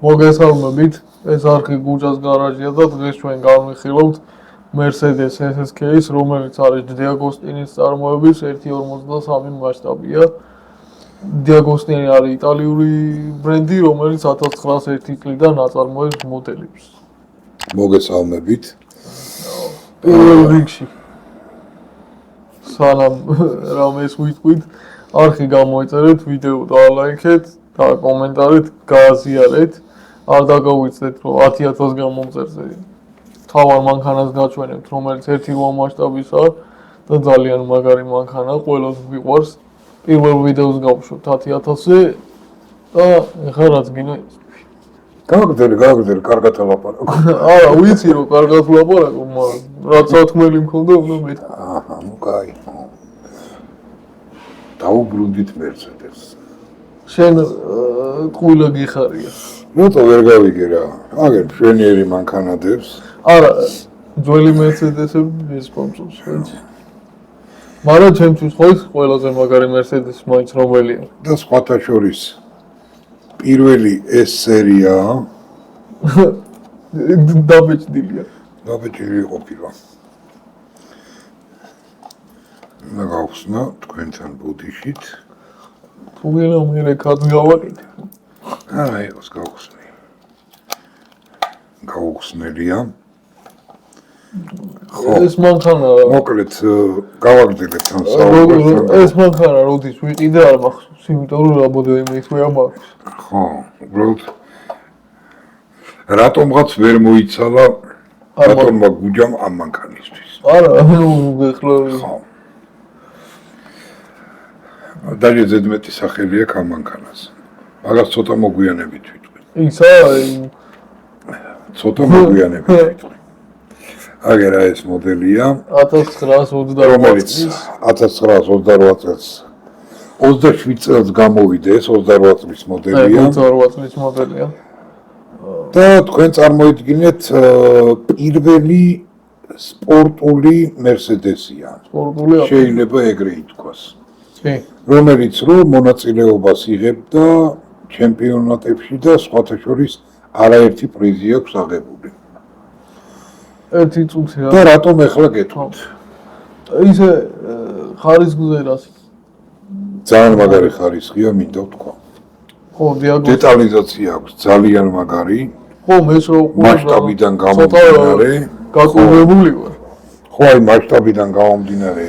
მოგესალმებით, ეს არხი გუჯას გარაჟია და დღეს ჩვენ განვიხილავთ Mercedes SSK-ის, რომელიც არის D'Agostini's წარმოების 1.53 მასშტაბია. D'Agostini არის იტალიური ბრენდი, რომელიც 1901 წლიდან აწარმოებს მოდელებს. მოგესალმებით. პირველ რიგში სანამ რამეს ვიტყვით, არხი გამოეწერეთ, ვიდეო დაალაიქეთ და კომენტარით გააზიარეთ. არ დაგავიცდეთ, რომ 10,000 გამომწერზე თავარ მანქანას გაჩვენებთ, რომელიც 1.8 მასშტაბისაა და ძალიან მაგარი მანქანა, ყველას მიყვარს. პირველ ვიდეოს გავუშვებთ 10,000-ზე და ეხლა რაც გინდა ის. გააგრძელი, კარგად ელაპარაკო. არა, ვიცი რომ კარგად ვლაპარაკო, მაგრამ რაც სათქმელი მქონდა, უნდა მეთქვა. აჰა, ну кай. დაუბრუნდით Mercedes. შენ ყვილა გიხარია. ნუ ვერ გავიგე რა. აგერ მშვენიერი მანქანადებს. არა, ძველი Mercedes-ები ეს პომპსობს, ვიცი. მაგრამ ჩემთვის ხო ის ყველაზე მაგარი Mercedes მაინც რომელია. და სხვათა შორის პირველი ეს სერია დაბეჭდილია. დაბეჭდილი ყოფილა. ნაგავსნა თქვენთან ბუდიშით. თუ გინდა მე კაც გავაკეთე. არა, იყოს გავხსნი. გავხსნელია. ეს მანქანა მოკლედ გავაგრძელებთ ამ საუბარს. ეს მანქანა როდის ვიყიდე არ მახსოვს, იმიტომ რომ რამოდენიმე ხვია მაქვს. ხო, უბრალოდ რატომღაც ვერ მოიცალა რატომმა გუჯამ ამ მანქანისთვის. არა, ნუ ეხლა ხო. დაჟე ზედმეტი სახელი აქვს ამ მანქანას. მაგას ცოტა მოგვიანებით ვიტყვი. ისა ცოტა მოგვიანებით ვიტყვი. აგერა ეს მოდელია 1928 წლის 1928 წელს 27 წელს გამოვიდა ეს 28 წლის მოდელია 28 წლის მოდელია და თქვენ წარმოიდგინეთ პირველი სპორტული Mercedes-ია სპორტული შეიძლება ეგრე ითქვას კი რომელიც რომ მონაწილეობას იღებდა ჩემპიონატებში და სხვათა შორის არაერთი პრიზი აქვს აღებული ერთი წუთია და რატომ ახლა გეტყვით? ისე ხარისხზე რას? ძალიან მაგარი ხარისხია, მინდა ვთქვა. ხო, დეტალიზაცია აქვს ძალიან მაგარი. ხო, მეც რო მასშტაბიდან გამომდინარე, გაკურებული ვარ. ხო, აი მასშტაბიდან გამომდინარე,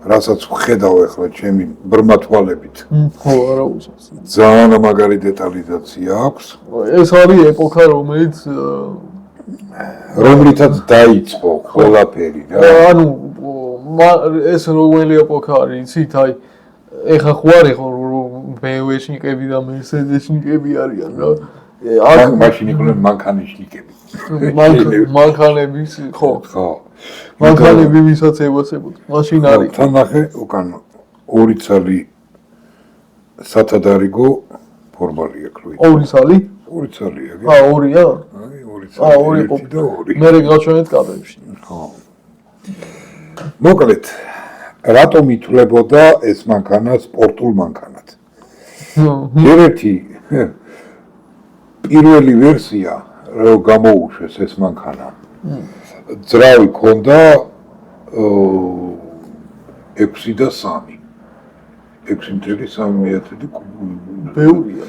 რასაც ვხედავ ახლა ჩემი ბრმა თვალებით. ხო, არა უსავს. ძალიან მაგარი დეტალიზაცია აქვს. ეს არის ეპოქა, რომლითაც დაიწყო ყველაფერი რა. ანუ ეს რომელი ეპოქა არის, იცით, აი ეხა ხო არის ხო BMW-შნიკები და Mercedes-შნიკები არიან რა. აქ მაშინ იყვნენ მანქანიშნიკები. მანქანების, ხო. ხო. მანქანები ვისაც ევასებოდ. მაშინ არის. თან ნახე უკან ორი ცალი სათადარიგო ფორმალი აქვს რო. ორი ცალი? ორი ცალია. ორია? აი ორი ცალი. ორი და ორი. მე გაჩვენეთ კადრებში. ხო. მოკლედ რატომ ითვლებოდა ეს მანქანა სპორტულ მანქანად? ერთი პირველი ვერსია რომ გამოუშვეს ეს მანქანა. ძრავი ქონდა 6.3 6.3 კუბური. ბევრია.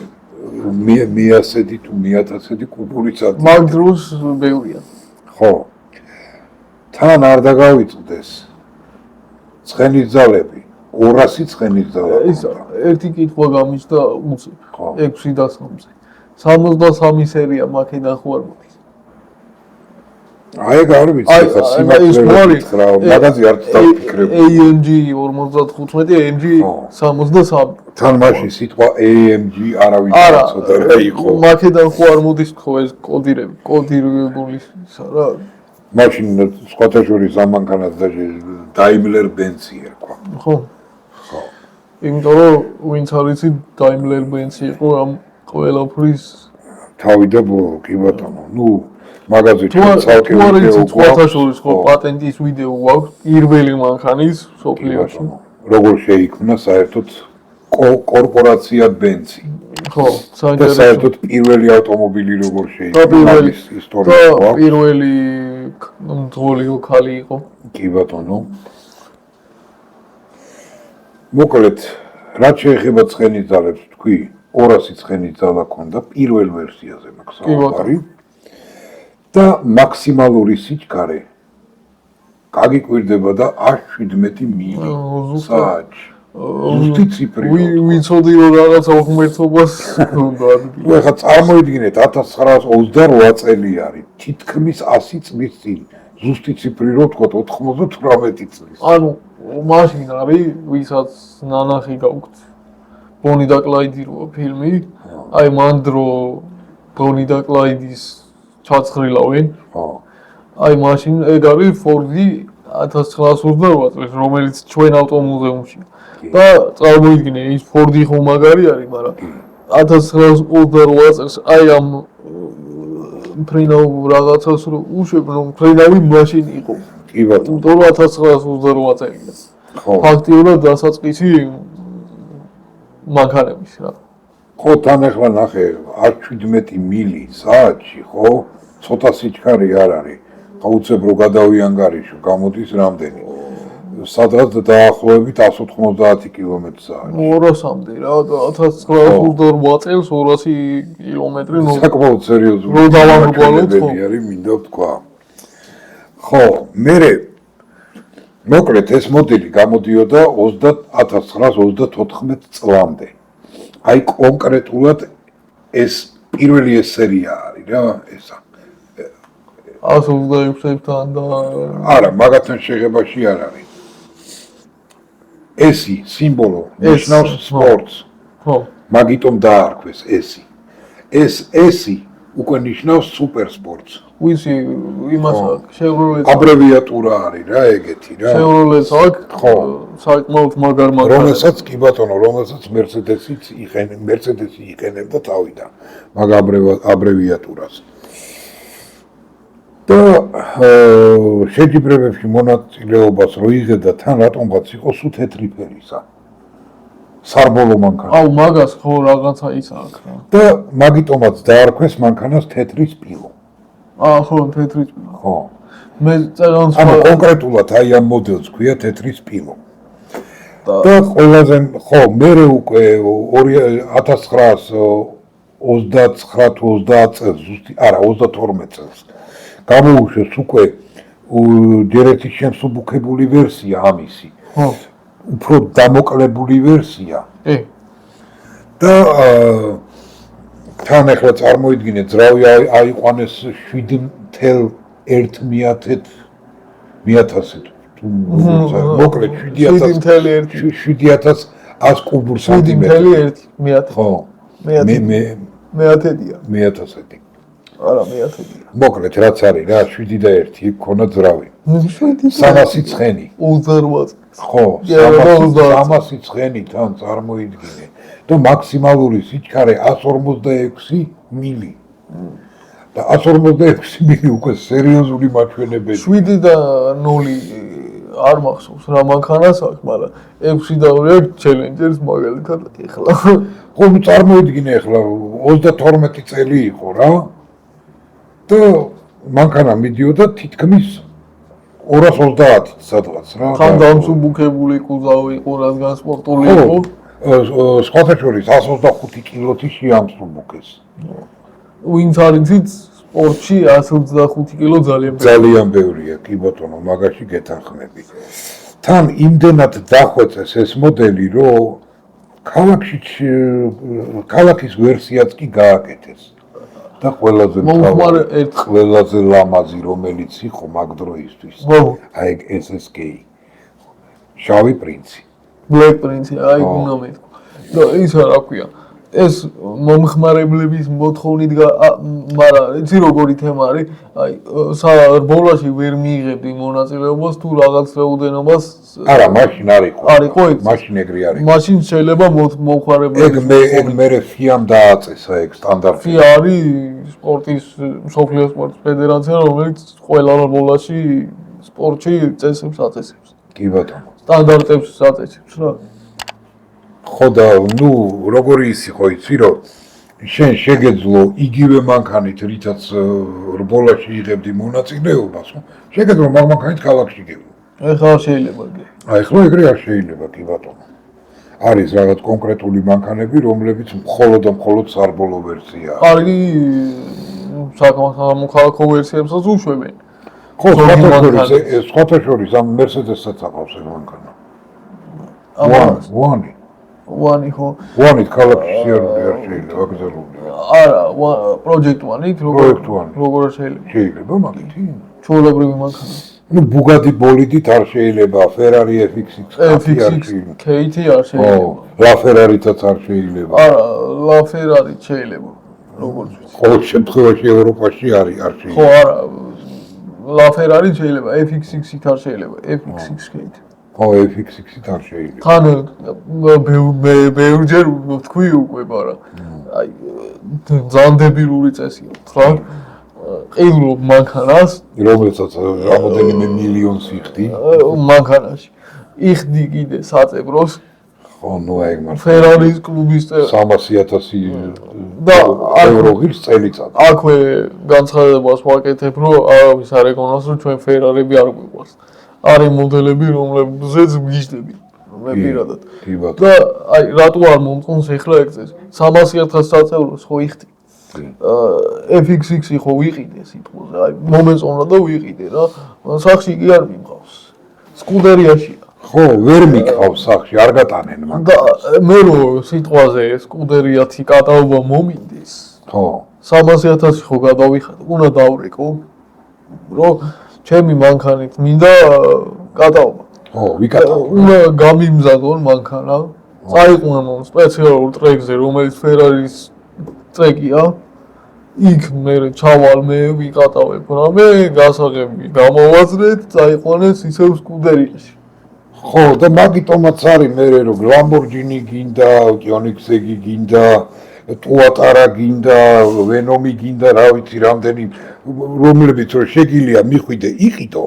100-დი თუ 1000-დი კუბური წადი. მაგ დროს ბევრია. ხო. თან არ დაგავიწყდეს ცხენის ძალები, 200 ცხენის ძალა. ის ერთი კითხვა გამიჩნდა უცებ. ხო. 6-3-ზე. 63 სერია მაქედან ხო არ მოდის. აი ეგ არ ვიცი, ხა სიმართლე რა, მაგაზე არ დავფიქრებ. AMG 55, AMG 63. თან მაშინ სიტყვა AMG არავინ არ იცოდა რა იყო. მაქედან ხო არ მოდის ხო ეს კოდირებული რა. მაშინ სხვათა შორის ამ მანქანას Daimler-Benz ერქვა. ხო. ხო. იმიტომ რომ ვინც არის Daimler-Benz იყო ამ ყველაფრის თავი და ბოლო, კი ბატონო. ნუ მაგაზე ცალკე ვიდეო გვაქვს, ხო, პატენტის ვიდეო გვაქვს პირველი მანქანის სოფლიოში. როგორ შეიქმნა საერთოდ კორპორაცია Benz. ხო, და საინტერესო. საერთოდ პირველი ავტომობილი როგორ და შეიქმნა ის ისტორია და პირველი მძღოლი ქალი იყო. კი ბატონო. მოკლედ, რაც შეეხება ცხენის ძალებს, თქვი 200 ცხენის ძალა ქონდა პირველ ვერსიაზე მაქვს საუბარი. და მაქსიმალური სიჩქარე გაგიკვირდება და 117 მილი საათში. ზუსტი ციფრი. ვიცოდი რომ რაღაცა ღმერთობას უნდა. ნუ ეხლა წარმოიდგინეთ 1928 წელი არის, თითქმის 100 წლის წინ. ზუსტი ციფრი რო ვთქოთ 98 წლის. ანუ მაშინ არის ვისაც ნანახი გაუქვთ. ბონი და კლაიდი რო ფილმი, აი მან დრო ბონი და კლაიდის ჩაცხრილავენ. ხო. აი მაშინ ეგ არის Ford-ი 1928 წელს, რომელიც ჩვენ ავტომუზეუმში. და წარმოიდგინე ის Ford-ი ხო მაგარი არის, მაგრამ 1928 წელს აი ამ ფრენავ რაღაცას რო უშვებ, რომ ფრენავი მაშინ იყო. კი ბატონო. იმიტომ რომ 1928 წელია. ხო. ფაქტიურად დასაწყისი მანქანების რა. ხო, თან ახლა ნახე 117 მილი საათში, ხო? ცოტა სიჩქარე არ არის. ხო, უცებ რო გადავიანგარიშო, გამოდის რამდენი? სადღაც დაახლოებით 190 კმ/სთ. 200-მდე რა, 1928 წელს 200 კილომეტრი ნუ საკმაოდ სერიოზული. რო დავამრგვალოთ, ხო. არის, მინდა ვთქვა. ხო, მერე მოკლედ ეს მოდელი გამოდიოდა 1934 წლამდე. აი კონკრეტულად ეს პირველი ეს სერია არის რა, ესა. 126-თან და არა, მაგათთან შეხებაში არ არის. ესი სიმბოლო ნიშნავს სპორტს. ხო. მაგიტომ დაარქვეს ესი. ეს ესი უკვე ნიშნავს სუპერსპორტს. ვიცი, იმას აქვს, Chevrolet. აბრევიატურა არის რა ეგეთი რა. Chevrolet აქვს, ხო. საკმაოდ მაგარ მაგარ. რომელსაც კი ბატონო, რომელსაც Mercedes-ი იყენებდა თავიდან მაგ აბრევიატურას. და შეჯიბრებებში მონაწილეობას რო იღებდა თან რატომღაც იყო სულ თეთრი ფერისა. სარბოლო მანქანა. აუ მაგას ხო რაღაცა ის აქვს რა. და მაგიტომაც დაარქვეს მანქანას თეთრი სპილო. ხო, თეთრი სპილო. ხო. მე წერანს ანუ კონკრეტულად აი ამ მოდელს ქვია თეთრი სპილო. და ყველაზე ხო, მერე უკვე 1929-30 წელს, ზუსტი, არა, 32 წელს. გამოუშვეს უკვე დირექტის შემსუბუქებული ვერსია ამისი. ხო. უფრო დამოკლებული ვერსია. და თან ახლა წარმოიდგინეთ, ძრავი აიყვანეს 7.1 მიათასით. მოკლედ 7.1 კუბურ სანტიმეტრს. 7.1 ხო. მეათედია. 1000. არა, მეათედია. მოკლედ რაც არის რა 7 და 1 იქ ქონა ძრავი. 300 ცხენი. 28. ხო, 300 ცხენი თან წარმოიდგინე. და მაქსიმალური სიჩქარე 146 მილი. და 146 მილი უკვე სერიოზული მაჩვენებელი. 7 და 0 არ მახსოვს რა მანქანას აქვს, მაგრამ 6 და 2 აქვს Challengers მაგალითად ეხლა. ხო, წარმოიდგინე ეხლა 32 წელი იყო რა. და მანქანა მიდიოდა თითქმის 230 სადღაც რა. ხან დამსუბუქებული კუზავი იყო, რადგან სპორტული იყო. სხვათა შორის 125 კილოთი შეამსუბუქეს. ვინც არ იცით, სპორტში 125 კილო ძალიან ბევრია, კი ბატონო, მაგაში გეთანხმები. თან იმდენად დახვეწეს ეს მოდელი, რომ ქალაქის ვერსიაც კი გააკეთეს. და ყველაზე ლამაზი რომელიც იყო მაგ დროისთვის. აი SSK. შავი პრინცი. Black Prince, აი უნდა მეთქვა. და ის რა ქვია? ეს მომხმარებლების მოთხოვნით მაგრამ იცი როგორი თემა არის? აი ბოლაში ვერ მიიღებდი მონაწილეობას თუ რაღაც რაოდენობას. არა, მაშინ არისო ეგ. მაშინ ეგრე არის. მაშინ შეიძლება მომხმარებლების ეგ მე FIA-მ დააწესა ეგ სტანდარტი. FIA არის სპორტის მსოფლიო სპორტის ფედერაცია, რომელიც ყველა ბოლაში სპორტში წესებს აწესებს. კი ბატონო. სტანდარტებს აწესებს რა. ხო და ნუ როგორი ისი ხო იცი რომ შენ შეგეძლო იგივე მანქანით რითაც რბოლაში იღებდი მონაწილეობას ხო შეგეძლო მანქანით ქალაქში გევლო ეხლა შეიძლება კი აი ხო ეგრე არ შეიძლება კი ბატონო არის რაღაც კონკრეტული მანქანები რომლებიც მხოლოდ და მხოლოდ სარბოლო ვერსია არის სამოქალაქო ვერსიებსაც უშვებენ ხო სხვათა შორის ამ მერსედესაც აყავს ეს მანქანა ვანი ხო ვანით ქალაქში სიარული არ შეიძლება აგზელული არა პროექტ ვანით როგორ შეიძლება მაგითი ჩვეულებრივი მანქანა ну Bugatti bolidit არ შეიძლება Ferrari FX6 KT არ შეიძლება La Ferrari-ც არ შეიძლება არა La Ferrari შეიძლება როგორც ვიცი ყოველ შემთხვევაში ევროპაში არის არ შეიძლება ხო არა La Ferrari შეიძლება FX6-ით არ შეიძლება FX6 KT ხო FX6-ით არ შეიძლება თან ბევრჯერ ვთქვი უკვე მაგრამ აი ძალიან დებილური წესია თქვა ყიდულობ მანქანას რომელსაც რამოდენიმე მილიონს იხდი მანქანაში იხდი კიდე საწებროს ხო ნუ აი მართლა Ferrari-ის კლუბის 300,000 ევრო ღირს წელიწად აქვე განცხადებას ვაკეთებ რომ არავის არ ეკონოს რომ ჩვენ Ferrari-ები არ გვიყვარს არის მოდელები რომლებზეც ვგიჟდები მე პირადად და აი რატო არ მომწონს ეხლა ეგ წესი 300,000 საწევროს ხო იხდი FX6 ხო ვიყიდე სიტყვაზე აი მომეწონა და ვიყიდე რა სახში კი არ მიმყავს სკუდერიაში ხო ვერ მიყავს სახში არ გატანენ მაგ და მე რო სიტყვაზე სკუდერიათი კატაობა მომინდეს ხო 300,000 ხო გადავიხადე უნდა დავრეკო რომ ჩემი მანქანით მინდა კატაობა ხო ვიკატა უნდა გამიმზადონ მანქანა წაიყვანონ სპეციალურ ტრეკზე რომელიც Ferrari-ის ტრეკია იქ მე ჩავალ მე ვიყატავებ რამე გასაღები გამოვაძრეთ წაიყვანეს ისევ სკუდერიაში ხო და მაგიტომაც არის მე რომ Lamborghini გინდა Koenigsegg გინდა Tuatara გინდა Venom გინდა რა ვიცი რამდენი რომლებიც რომ შეგილია მიხვიდე იყიდო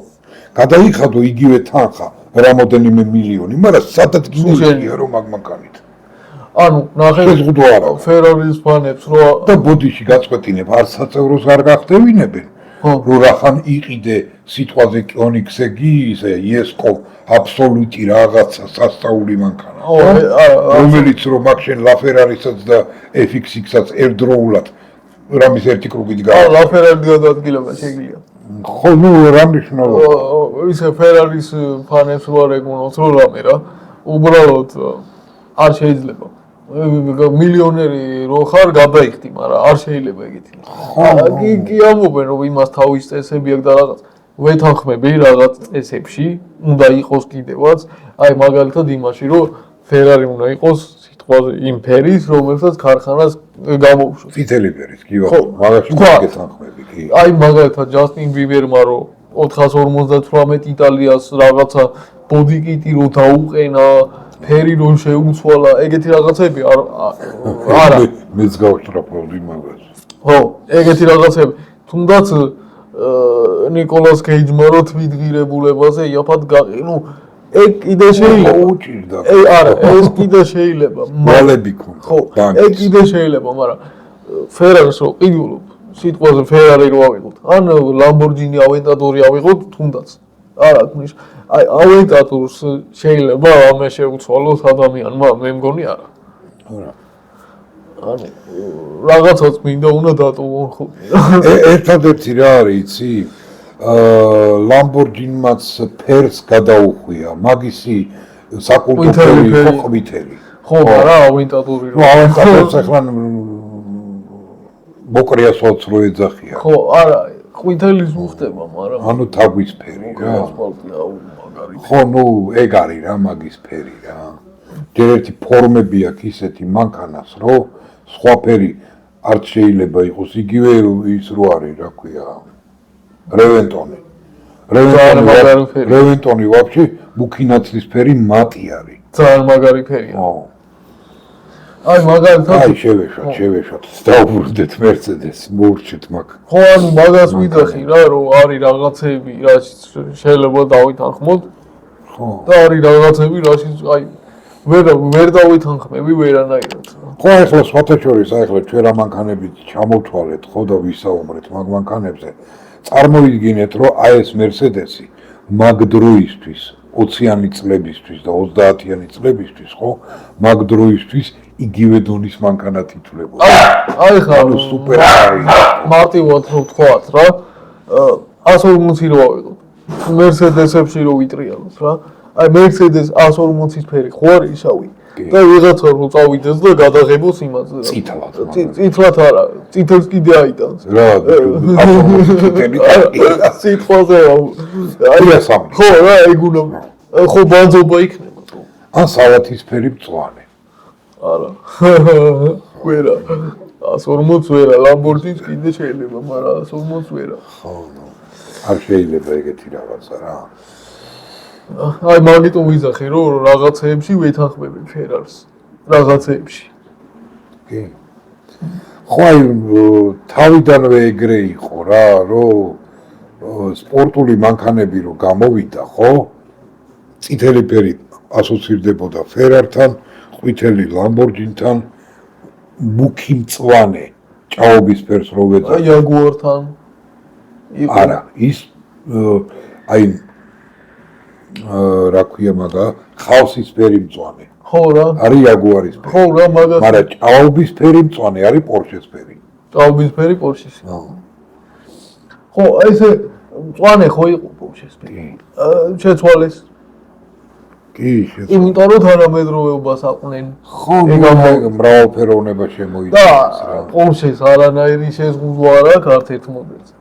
გადაიხადო იგივე თანხა რამოდენიმე მილიონი მაგრამ სადაც გინდა რომ მაგ მანქანით ანუ ნახე შეზღუდვა არა Ferrari-ის ფანებს რო და ბოდიში გაწყვეტინებ არ საწევროს არ გახდევინებენ რომ რახან იყიდე სიტყვაზე Koenigsegg-ი ისე Iesco აბსოლუტი რაღაცა სასწაული მანქანა რომელიც რომ მაგ შენ La Ferrari-საც და FX6-საც ერთდროულად რამის ერთი კრუგით გააქვს La Ferrari გადაადგილება შეგიძლია ხო ნუ რა მნიშვნელობა ისე Ferrari-ის ფანებს რო არ ეგონოთ რომ რამე რა უბრალოდ არ შეიძლება მილიონერი რო ხარ გადაიხდი მაგრამ არ შეიძლება ეგეთი კი ამობენ რომ იმას თავის წესები აქვს და რაღაც ვეთანხმები რაღაც წესებში უნდა იყოს კიდევაც აი მაგალითად იმაში რომ Ferrari უნდა იყოს სიტყვაზე იმ ფერის რომელსაც ქარხანას გამოუშვებს წითელი ფერის კი ბატონო მაგაში გეთანხმები კი აი მაგალითად Justin Bieber-მა რო 458 იტალიას რაღაცა ბოდიკიტი რო დაუყენა ფერი რო შეუცვალა ეგეთი რაღაცები არა მეც გავშტრაფავდი მაგას ხო ეგეთი რაღაცები თუნდაც ნიკოლას კეიჯმა რო თვითღირებულებაზე იაფად ნუ ეგ კიდე შეიძლება უჭირდა არა ეს კიდე შეიძლება მალები ქონდა ხო ეგ კიდე შეიძლება მაგრამ Ferrari-ს რო ყიდულობ სიტყვაზე Ferrari რო ავიღოთ ან Lamborghini Aventador ავიღოთ თუნდაც არა თქმის აი Aventador-ს შეიძლება ამე შეუცვალოს ადამიანმა მე მგონი არა არა ანუ რაღაცაც მინდა უნდა დატოვონ ხო ერთადერთი რა არის იცი Lamborghini-მაც ფერს გადაუხვია მაგისი საკულტო ყვითელი ხო არა Aventador-ი რო Aventador-ს ახლა მოკრიასოც რო ეძახია ხო არა ყვითელის უხდება მაგრამ ანუ თაგვის ფერი რა ასფალტი აუ მაგარი ხო ნუ ეგ არის რა მაგის ფერი რა ჯერ ერთი ფორმები აქვს ისეთი მანქანას რო სხვა ფერი არ შეიძლება იყოს იგივე ის რო არის რა ქვია Reventoni ვაფშე მუქინაცლის ფერი მატი არის ძალიან მაგარი ფერია აი მაგალითად აი შევეშვათ დაუბრუნდეთ Mercedes მოურჩეთ მაგ ხო ანუ მაგას ვიძახი რა რომ არის რაღაცები რაც შეიძლება დავითანხმოთ ხო და არის რაღაცები რაშიც აი ვერ დავითანხმები ვერანაირად. ხო, ახლა სხვათა შორის, ახლა ჩვენ რა მანქანებით ჩამოვთვალეთ, ხო და ვისაუბრეთ მაგ მანქანებზე. წარმოიდგინეთ, რომ აი ეს Mercedes-ი მაგ დროისთვის 20-იანი წლებისთვის და 30-იანი წლებისთვის, ხო, მაგ დროისთვის იგივე დონის მანქანად ითვლებოდა. აი ხა სუპერ მარტივად რო ვთქვათ რა 140 რო ავიღოთ Mercedes-ებში რო ვიტრიალოთ რა აი Mercedes 140-ის ფერი ხო არის ისავი და ვიღაცა რო წავიდეს და გადაღებოს იმაზე წითლად არა წითელს კიდე აიტანს რა 140-იანი სიტყვაზე ხო რა ეგ უნდა ხო ბანძობა იქნება ან სალათის ფერი მწვანე არა ვერა 140 ვერა Lamborghini კიდე შეიძლება მაგრამ 140 ვერა ხო არ შეიძლება ეგეთი რაღაცა რა აი მაგიტომ ვიზახე რომ რაღაცეებში ვეთანხმები ფერარს რაღაცეებში კი ხო აი თავიდანვე ეგრე იყო რა რომ სპორტული მანქანები რო გამოვიდა ხო წითელი ფერი ასოცირდებოდა ფერართან ყვითელი Lamborghini-თან მუქი მწვანე ჭაობის ფერს რო ვეძახ აი Jaguar-თან არა ის აი რა ქვია მაგა ხავსის ფერი მწვანე ხო რა არის Jaguar-ის ფერი ხო რა მაგას მაგრამ ჭაობის ფერი მწვანე არის Porsche-ის ფერი ჭაობის ფერი Porsche-ის ხო აი ესე მწვანე ხო იყო Porsche-ის ფერი შეცვალეს კი იმიტომ რომ თანამედროვეობას აყვნენ ხო მრავალფეროვნება შემოიჭრა და Porsche-ს არანაირი შეზღუდვა არ აქვს არც ერთ მოდელზე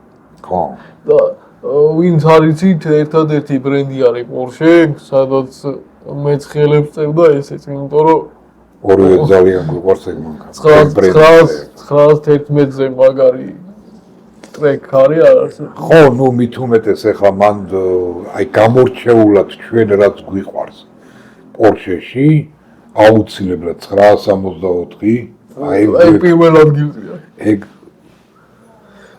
ხო და ვინც არიცით ერთადერთი ბრენდი არის Porsche სადაც მეც ხელებს წევდა ესეც იმიტომ რომ ორივე ძალიან გვიყვარს ეგ მანქანა 911-ზე მაგარი ტრეკ არის არ არსებობს ხო ნუ მით უმეტეს ეხლა მან აი გამორჩეულად ჩვენ რაც გვიყვარს Porsche-ში აუცილებლად 964 აი პირველ ადგილზეა ეგ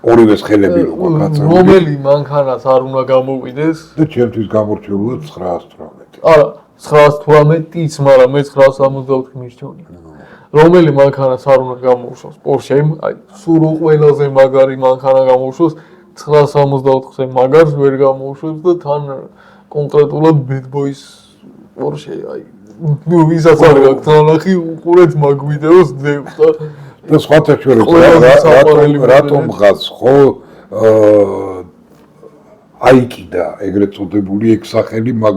ორივეს ხელები როგორ გაწევი რომელი მანქანას არ უნდა გამოვიდეს და ჩემთვის გამორჩეულად 918 არა 918-იც მაგრამ მე 964 მირჩევნია რომელი მანქანას არ უნდა გამოუშვას Porsche-მ აი სულ ყველაზე მაგარი მანქანა გამოუშვას 964-ზე მაგარს ვერ გამოუშვებს და თან კონკრეტულად Bad Boys Porsche აი ნუ ვისაც არ გაქვს ნახი უყურეთ მაგ ვიდეოს დევს და სხვათა შორის რატომ ღაც ხო აიკიდა ეგრეთ წოდებული ეგ სახელი მაგ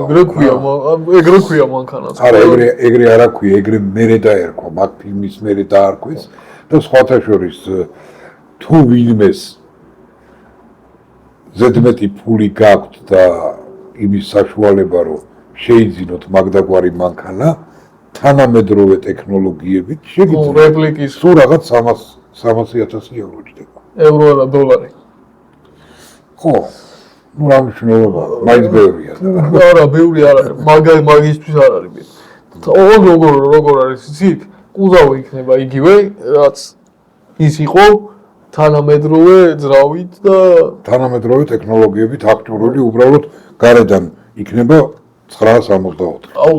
ეგრე ქვია მანქანას არა ეგრე არა ქვია ეგრე მერე დაერქვა მაგ ფილმის მერე დაარქვეს და სხვათა შორის თუ ვინმეს ზედმეტი ფული გაქვთ და იმის საშუალება რომ შეიძინოთ მაგდაგვარი მანქანა თანამედროვე ტექნოლოგიებით შეგიძლიათ რეპლიკის სულ რაღაც 300,000 ევრო ჭდება ევრო არა დოლარი ხო ნუ რა მნიშვნელობა მაინც ბევრია არა ბევრი არ არის მაგისთვის არ არის როგორ არის იცით კუზავი იქნება იგივე რაც ის იყო თანამედროვე ძრავით და თანამედროვე ტექნოლოგიებით აქტურული უბრალოდ გარედან იქნება 964 აუ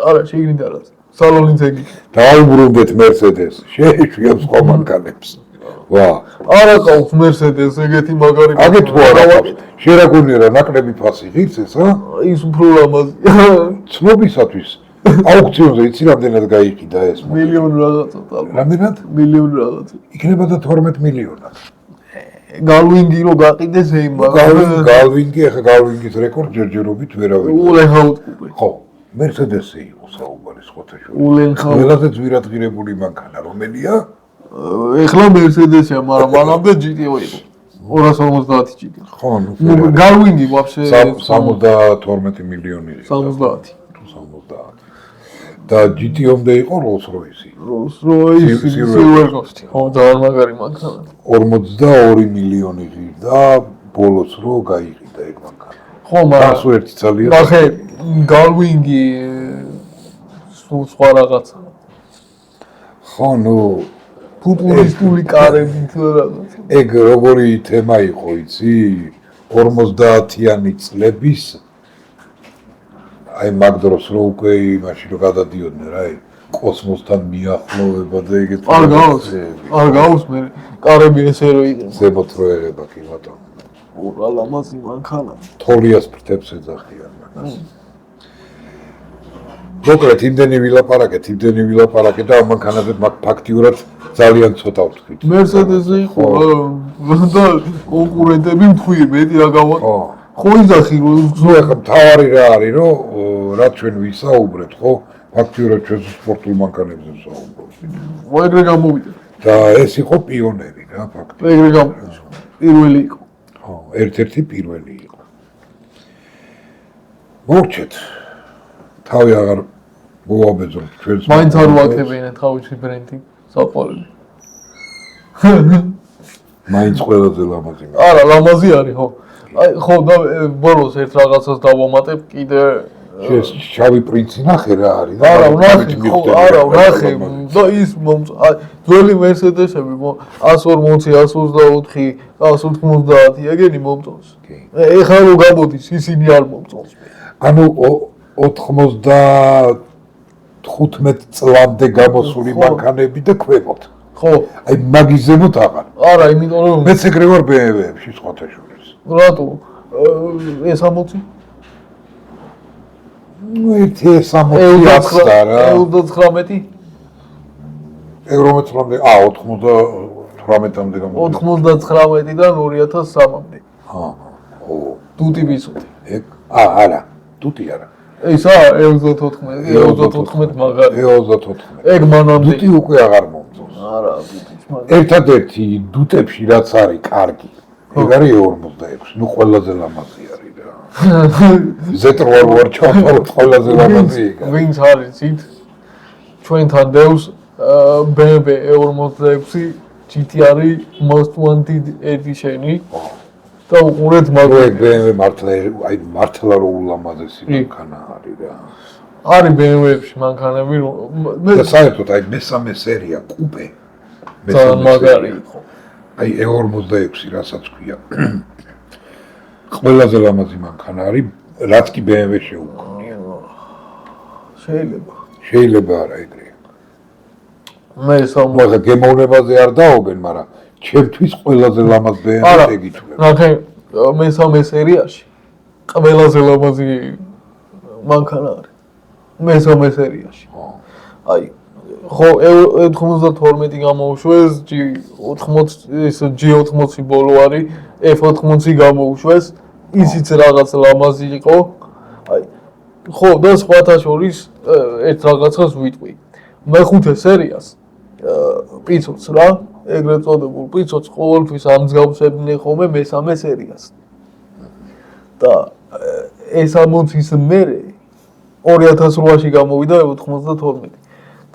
არა შეგნით არა სალონიც ეგ დაუბრუნდეთ Mercedes შეეშვიათ სხვა მანქანებს ვა არა ყავს Mercedes ეგეთი მაგარი აგეთ თუ არა ყავს შენ რა გონია რა ნაკლები ფასი ღირს ეს ის უფრო ლამაზია ცნობისათვის აუქციონზე იცი რამდენად გაიყიდა ეს მილიონი რაღაცა რამდენად მილიონი რაღაცა იქნება და 12 მილიონად galwingi რო გაყიდეს ეიმ galwingi ახლა galwingis რეკორდ ჯერჯერობით ვერავინ ულენჰაუზი ხო Mercedes-ი იყო საუბარი სხვათა შორის ულენჰაუზი ყველაზე ძვირადღირებული მანქანა რომელია ეხლა Mercedes-ია მაგრამ მანამდე GTO იყო 250 GTO ხო ნუ galwingi вообще 72 მილიონი 70 და GTO-მდე იყო Rolls-Royce-ი. Rolls-Royce Silver Ghost. ხო, ძალიან მაგარი მანქანა. 42 მილიონი ღირდა ბოლოს რო გაიყიდა ეგ მანქანა. ხო, მაგრამ ასო ერთი ძალიან. ნახე, Galwing-ი სულ სხვა რაღაცა. ხო, ნუ ფუტურისტული კარები თუ რაღაც. ეგ როგორი თემა იყო, იცი? 50-იანი წლების აი მაგ დროს რო უკვე იმაში რო გადადიოდნენ რა კოსმოსთან მიახლოვება და ეგეთ არ გავს მე კარები ესე რო იყენ ზემოთროება კი ბატონო ურა ლამაზი მანქანა თოლიას ფრთებს ეძახიან მაგას მოკლედ იმდენი ვილაპარაკეთ და ამ მანქანაზე მაგ ფაქტიურად ძალიან ცოტა ვთქვით მერსედესი იყო და კონკურენტები მთხვი მეტი რა გავა ხო იძახი რომ ახლა თავარი რა არის რომ რა ჩვენ ვისაუბრეთ ხო ფაქტიურად ჩვენ სპორტულ მანქანებზე ვსაუბრობთ ეგრე გამოვიდა და ეს იყო პიონერი რა ფაქტიურად ეგრე გამოვიდა პირველი იყო ხო ერთ-ერთი პირველი იყო მოვჩეთ თავი აღარ მოვაბეძროთ ჩვენს მაინც არ ვაკეთებინა თავისი ბრენდი საყვარელი მაინც ყველაზე ლამაზი არა ლამაზი არის ხო აი ხო და ბოლოს ერთ რაღაცას დავამატებ კიდე ეს შავი პრინცი ნახე რა არის არა ვნახე და ის ძველი მერსედესები 140 124 190 ეგენი მომწონს ეხლა რო გამოდის ისინი არ მომწონს ანუ 95 წლამდე გამოსული მანქანები და ქვემოთ ხო აი მაგის ზემოთ აღარ არა იმიტომ რომ მეც ეგრე ვარ BMW-ში სხვათა შორის რატო ეს 60 ну ერთი 60 ახსნა რა 39 ევრომეტრამდე 98-მდე გამოდი 99-დან 2003-მდე ხო დუტი ვისოთი ეგ არა დუტი არა ესა 34 მაგარი 34 ეგ მანამდე დუტი უკვე აღარ მომწონს არა დუტის მაგარი ერთადერთი დუტებში რაც არის კარგი ეგ არის 46 ნუ ყველაზე ლამაზი არის რა Z8 ვარ ჩავთავოთ ყველაზე ლამაზი ეგ ვინც არის იცით ჩვენთან დევს BMW 46 GTR Most Wanted Edition-ი და უყურეთ მაგ BMW მართლა რო ულამაზესი მანქანა არის რა არის BMW-ში მანქანები და საერთოდ აი მესამე სერია კუპე მაგარი იყო აი 46 რასაც ქვია ყველაზე ლამაზი მანქანა არის რაც კი BMW შეუქმნია შეიძლება არა ეგრე მე მაგრამ გემოვნებაზე არ დაობენ მაგრამ ჩემთვის ყველაზე ლამაზ BMW ეგ ითვლება ნახე მესამე სერიაში ყველაზე ლამაზი მანქანა არის მესამე სერიაში აი ხო 92 გამოუშვეს G80 ბოლო არის F80 გამოუშვეს ისიც რაღაც ლამაზი იყო აი ხო და სხვათა შორის ერთ რაღაცას ვიტყვი მეხუთე სერიას პიცოც რა ეგრეთ წოდებულ პიცოც ყოველთვის ამსგავსებდნენ ხოლმე მესამე სერიას და ეს 60-ის მერე 2008-ში გამოვიდა 92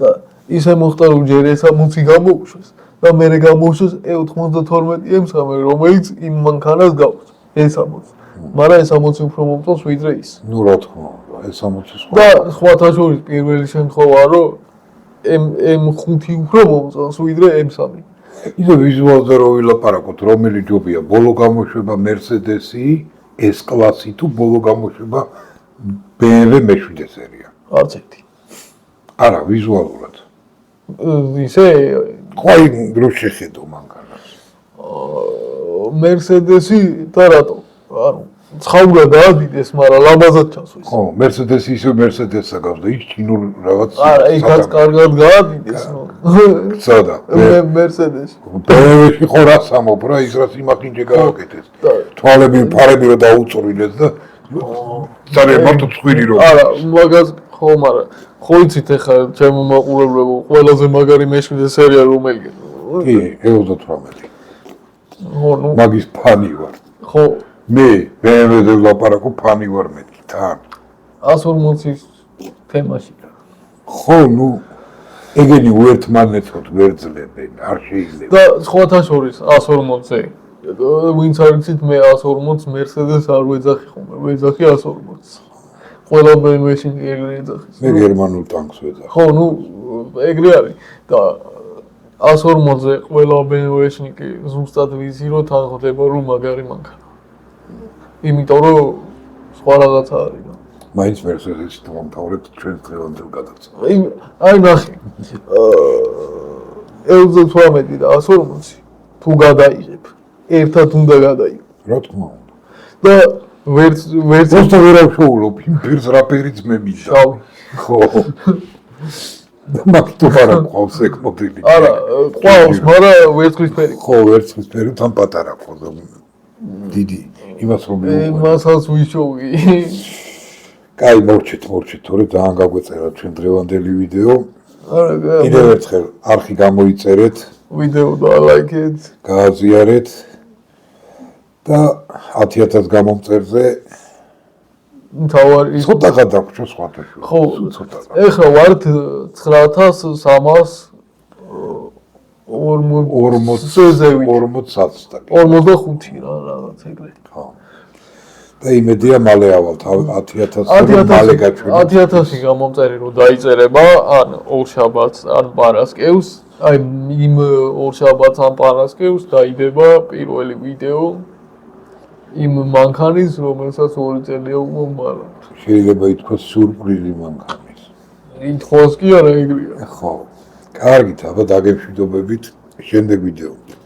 და ისე მოხდა რომ ჯერ ეს 60 გამოუშვეს და მერე გამოუშვეს 92 M3 რომელიც იმ მანქანას გაქვს ეს 60 მაგრამ ეს 60 უფრო მომწონს ვიდრე ის ნუ რა თქმა უნდა ეს 60 და სხვათა შორის პირველი შემთხვევაა რომ M5 უფრო მომწონს ვიდრე M3 ისე ვიზუალზე რო ვილაპარაკოთ რომელი ჯობია ბოლო გამოშვება Mercedes-ი S-კლასი თუ ბოლო გამოშვება BMW მე-7 სერია არც ერთი არა ვიზუალურად ისე ყოი რო შეხედო მანქანას Mercedes-ი და რატო ანუ ცხაურა დაადიდეს მაგრამ ლამაზად ჩასვეს ხო Mercedes-ი ისე Mercedes-ა გავს და ის ჩინურ რაღაც არა იქაც კარგად გაადიდეს სადა Mercedes-ი BMW-ში ხო რა სამობ რა ის რაც იმახინჯე გააკეთეს თვალები ფარები რო დაუწვრილეს და ძალიან მარტო ცხვირი რო არა მაგას ხო მაგრამ ხო იცით ახლა ჩემო მაყურებლებო ყველაზე მაგარი მე-7 სერია რომელია კი 78 ხო ნუ მაგის ფანი ვარ ხო მე BMW-ზე ვლაპარაკო ფანი ვარ მე თან 140-ის თემაში ხო ნუ ეგენი უერთმანეთოდ ვერ ძლებენ არ შეიძლება და სხვათა შორის 140-ზე ვინც არ იცით მე 140 Mercedes არ ვეძახი ხოლმე ვეძახი 140 ყველა BMW-ში ეგრე ეძახის მე გერმანულ ტანკს ვეძახი ხო ნუ ეგრე არის და 140-ზე ყველა BMW-ში კი ზუსტად ვიცი რომ თან ხდება რომ მაგარი მანქანა იმიტომ რომ სხვა რაღაცა არის მაინც მერსედესი დავამთავრეთ ჩვენ დღევანდელ გადაცემას. აი ნახე. 68 და 140 თუ გადაიღებ, ერთად უნდა გადაიღებ. რა თქმა უნდა. და ვერც просто ვერავ შოულობ იმ პირს რა პირიც მე მინდა. შავი. ხო. მაგто არა ყავს ეგ მოდელი. არა, ყავს, მაგრამ ვერცხლისფერი. ხო, ვერცხლისფერი თან პატარა ყავს. დიდი, იმას რომ მასაც ვიშოვი. კაი, მორჩით, თორე ძალიან გაგვეწერა ჩვენ დღევანდელი ვიდეო. არა, კიდევ ერთხელ არხი გამოიწერეთ, ვიდეო და ლაიქეთ, გააზიარეთ და 10000 გამომწერზე თავარი ცოტა გადაგვრჩა სხვათაშორისო. ხო, ცოტა. ეხლა ვართ 9340-ზე 45 რა რაღაც ეგრე. ხო. და იმედია მალე ავალთ 10000 მალე გაჩვენოთ. 10000 გამომწერი რომ დაიწერება, ან ორშაბათს, ან პარასკევს, აი იმ ორშაბათს ან პარასკევს დაიდება პირველი ვიდეო იმ მანქანის, რომელსაც 2 წელია უმალავთ. შეიძლება ითქვას სიურპრიზი მანქანის. ითხოვს კი არა ეგრეა. ხო. კარგით, აბა დაგემშვიდობებით შემდეგ ვიდეომდე.